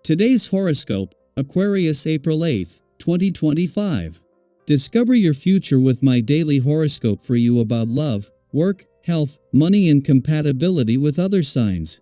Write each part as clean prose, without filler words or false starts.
Today's horoscope, Aquarius April 8, 2025. Discover your future with my daily horoscope for you about love, work, health, money and compatibility with other signs.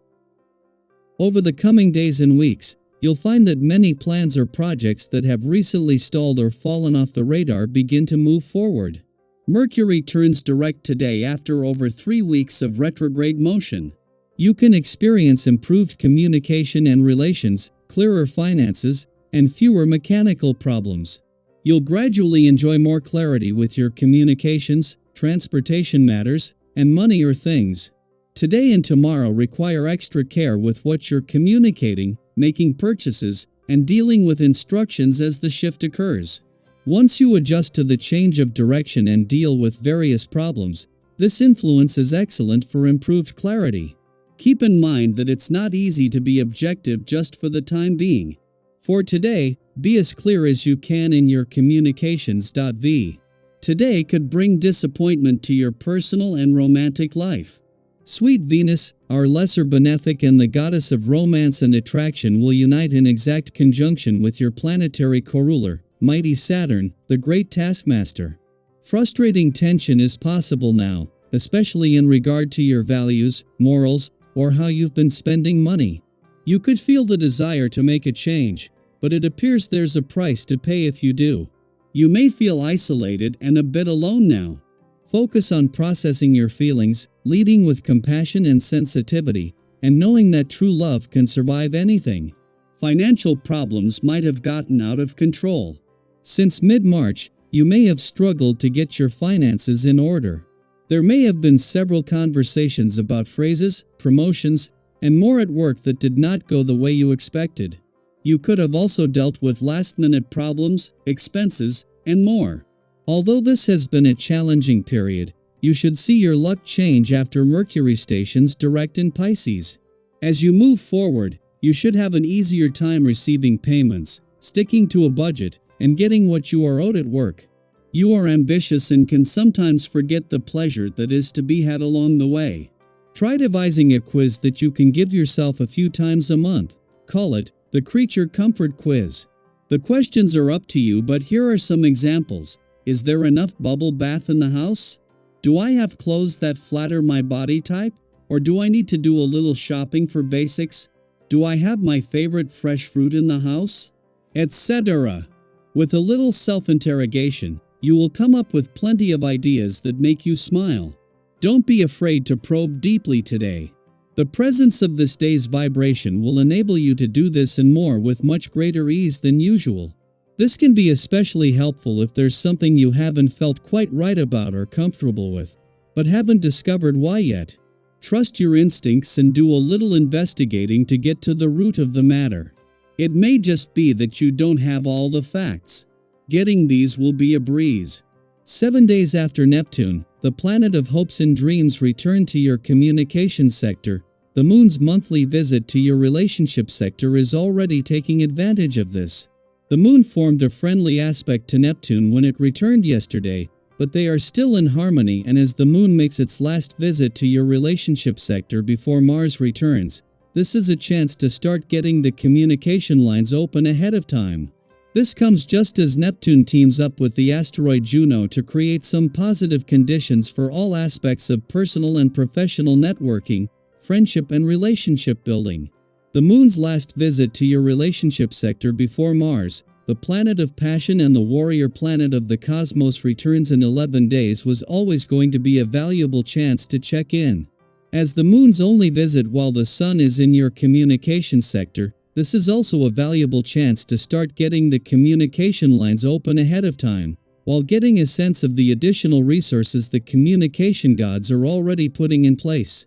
Over the coming days and weeks, you'll find that many plans or projects that have recently stalled or fallen off the radar begin to move forward. Mercury turns direct today after over 3 weeks of retrograde motion. You can experience improved communication and relations, clearer finances, and fewer mechanical problems. You'll gradually enjoy more clarity with your communications, transportation matters, and money or things. Today and tomorrow require extra care with what you're communicating, making purchases, and dealing with instructions as the shift occurs. Once you adjust to the change of direction and deal with various problems, this influence is excellent for improved clarity. Keep in mind that it's not easy to be objective just for the time being. For today, be as clear as you can in your communications. Today could bring disappointment to your personal and romantic life. Sweet Venus, our lesser benefic and the goddess of romance and attraction, will unite in exact conjunction with your planetary co-ruler, mighty Saturn, the great taskmaster. Frustrating tension is possible now, especially in regard to your values, morals, or how you've been spending money. You could feel the desire to make a change, but it appears there's a price to pay if you do. You may feel isolated and a bit alone now. Focus on processing your feelings, leading with compassion and sensitivity, and knowing that true love can survive anything. Financial problems might have gotten out of control. Since mid-March, you may have struggled to get your finances in order. There may have been several conversations about phrases, promotions, and more at work that did not go the way you expected. You could have also dealt with last-minute problems, expenses, and more. Although this has been a challenging period, you should see your luck change after Mercury stations direct in Pisces. As you move forward, you should have an easier time receiving payments, sticking to a budget, and getting what you are owed at work. You are ambitious and can sometimes forget the pleasure that is to be had along the way. Try devising a quiz that you can give yourself a few times a month. Call it the Creature Comfort Quiz. The questions are up to you, but here are some examples. Is there enough bubble bath in the house? Do I have clothes that flatter my body type? Or do I need to do a little shopping for basics? Do I have my favorite fresh fruit in the house? Etc. With a little self-interrogation, you will come up with plenty of ideas that make you smile. Don't be afraid to probe deeply today. The presence of this day's vibration will enable you to do this and more with much greater ease than usual. This can be especially helpful if there's something you haven't felt quite right about or comfortable with, but haven't discovered why yet. Trust your instincts and do a little investigating to get to the root of the matter. It may just be that you don't have all the facts. Getting these will be a breeze. 7 days after Neptune, the planet of hopes and dreams, returned to your communication sector, the moon's monthly visit to your relationship sector is already taking advantage of this. The moon formed a friendly aspect to Neptune when it returned yesterday, but they are still in harmony, and as the moon makes its last visit to your relationship sector before Mars returns, this is a chance to start getting the communication lines open ahead of time. This comes just as Neptune teams up with the asteroid Juno to create some positive conditions for all aspects of personal and professional networking, friendship and relationship building. The moon's last visit to your relationship sector before Mars, the planet of passion and the warrior planet of the cosmos, returns in 11 days, was always going to be a valuable chance to check in. As the moon's only visit while the sun is in your communication sector, this is also a valuable chance to start getting the communication lines open ahead of time, while getting a sense of the additional resources the communication gods are already putting in place.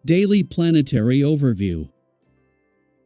Daily Planetary Overview.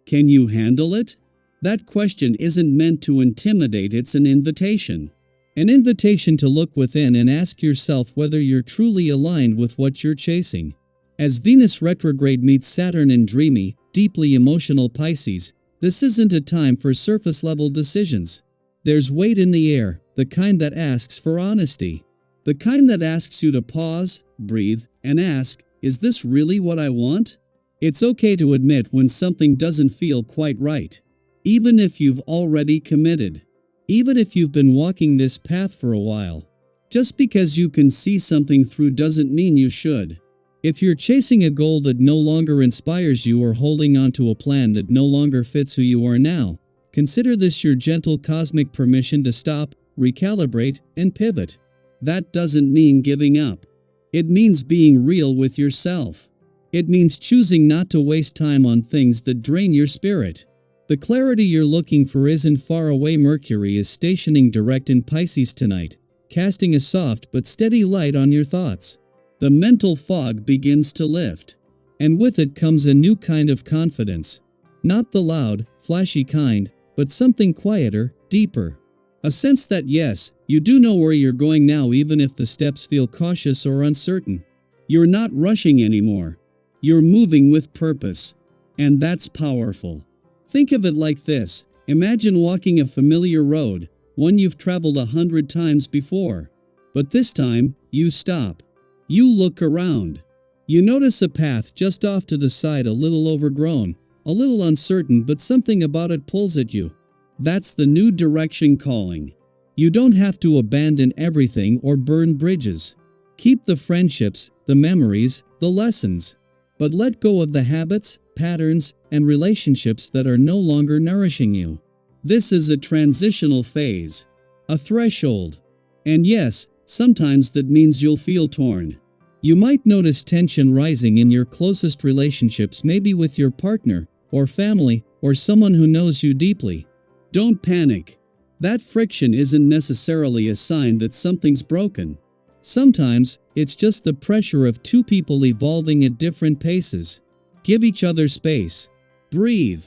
Can you handle it? That question isn't meant to intimidate, it's an invitation. An invitation to look within and ask yourself whether you're truly aligned with what you're chasing. As Venus retrograde meets Saturn in dreamy, deeply emotional Pisces, this isn't a time for surface-level decisions. There's weight in the air, the kind that asks for honesty. The kind that asks you to pause, breathe, and ask, is this really what I want? It's okay to admit when something doesn't feel quite right. Even if you've already committed. Even if you've been walking this path for a while. Just because you can see something through doesn't mean you should. If you're chasing a goal that no longer inspires you or holding on to a plan that no longer fits who you are now, consider this your gentle cosmic permission to stop, recalibrate, and pivot. That doesn't mean giving up. It means being real with yourself. It means choosing not to waste time on things that drain your spirit. The clarity you're looking for isn't far away. Mercury is stationing direct in Pisces tonight, casting a soft but steady light on your thoughts. The mental fog begins to lift. And with it comes a new kind of confidence. Not the loud, flashy kind, but something quieter, deeper. A sense that yes, you do know where you're going now even if the steps feel cautious or uncertain. You're not rushing anymore. You're moving with purpose. And that's powerful. Think of it like this. Imagine walking a familiar road, one you've traveled 100 times before. But this time, you stop. You look around. You notice a path just off to the side, a little overgrown, a little uncertain, but something about it pulls at you. That's the new direction calling. You don't have to abandon everything or burn bridges. Keep the friendships, the memories, the lessons. But let go of the habits, patterns, and relationships that are no longer nourishing you. This is a transitional phase. A threshold. And yes, sometimes that means you'll feel torn. You might notice tension rising in your closest relationships, maybe with your partner, or family, or someone who knows you deeply. Don't panic. That friction isn't necessarily a sign that something's broken. Sometimes, it's just the pressure of two people evolving at different paces. Give each other space. Breathe.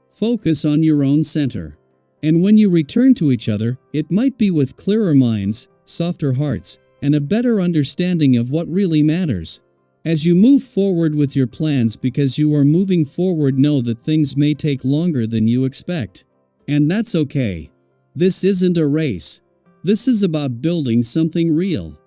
Focus on your own center. And when you return to each other, it might be with clearer minds, softer hearts, and a better understanding of what really matters. As you move forward with your plans, because you are moving forward, know that things may take longer than you expect. And that's okay. This isn't a race. This is about building something real.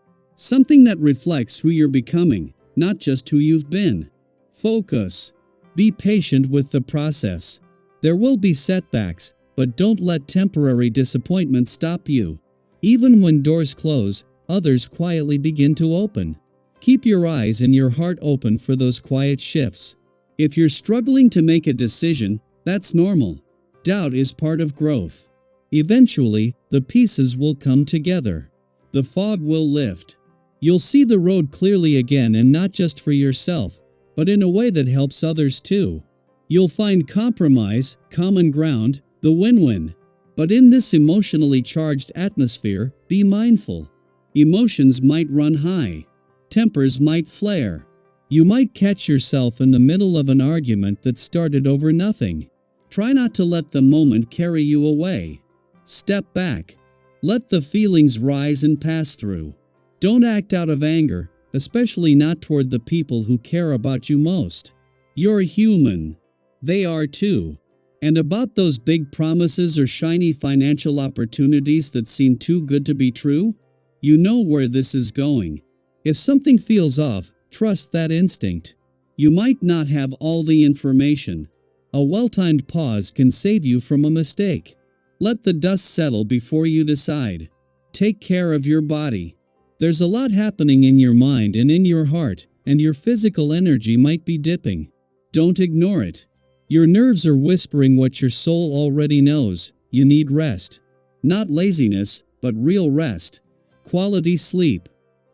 Something that reflects who you're becoming, not just who you've been. Focus. Be patient with the process. There will be setbacks, but don't let temporary disappointment stop you. Even when doors close, others quietly begin to open. Keep your eyes and your heart open for those quiet shifts. If you're struggling to make a decision, that's normal. Doubt is part of growth. Eventually, the pieces will come together. The fog will lift. You'll see the road clearly again, and not just for yourself, but in a way that helps others too. You'll find compromise, common ground, the win-win. But in this emotionally charged atmosphere, be mindful. Emotions might run high. Tempers might flare. You might catch yourself in the middle of an argument that started over nothing. Try not to let the moment carry you away. Step back. Let the feelings rise and pass through. Don't act out of anger, especially not toward the people who care about you most. You're human. They are too. And about those big promises or shiny financial opportunities that seem too good to be true? You know where this is going. If something feels off, trust that instinct. You might not have all the information. A well-timed pause can save you from a mistake. Let the dust settle before you decide. Take care of your body. There's a lot happening in your mind and in your heart, and your physical energy might be dipping. Don't ignore it. Your nerves are whispering what your soul already knows. You need rest. Not laziness, but real rest. Quality sleep.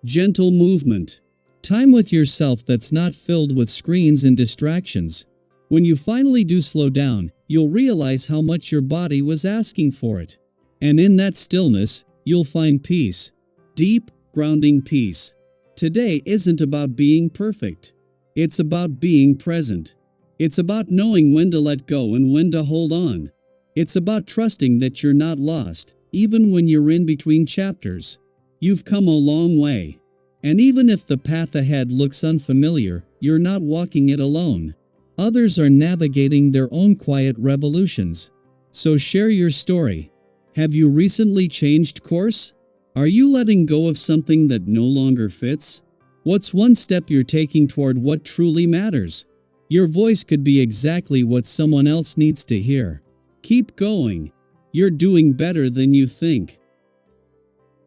Gentle movement. Time with yourself that's not filled with screens and distractions. When you finally do slow down, you'll realize how much your body was asking for it. And in that stillness, you'll find peace. Deep, grounding peace. Today isn't about being perfect. It's about being present. It's about knowing when to let go and when to hold on. It's about trusting that you're not lost, even when you're in between chapters. You've come a long way. And even if the path ahead looks unfamiliar, you're not walking it alone. Others are navigating their own quiet revolutions. So share your story. Have you recently changed course? Are you letting go of something that no longer fits? What's one step you're taking toward what truly matters? Your voice could be exactly what someone else needs to hear. Keep going. You're doing better than you think.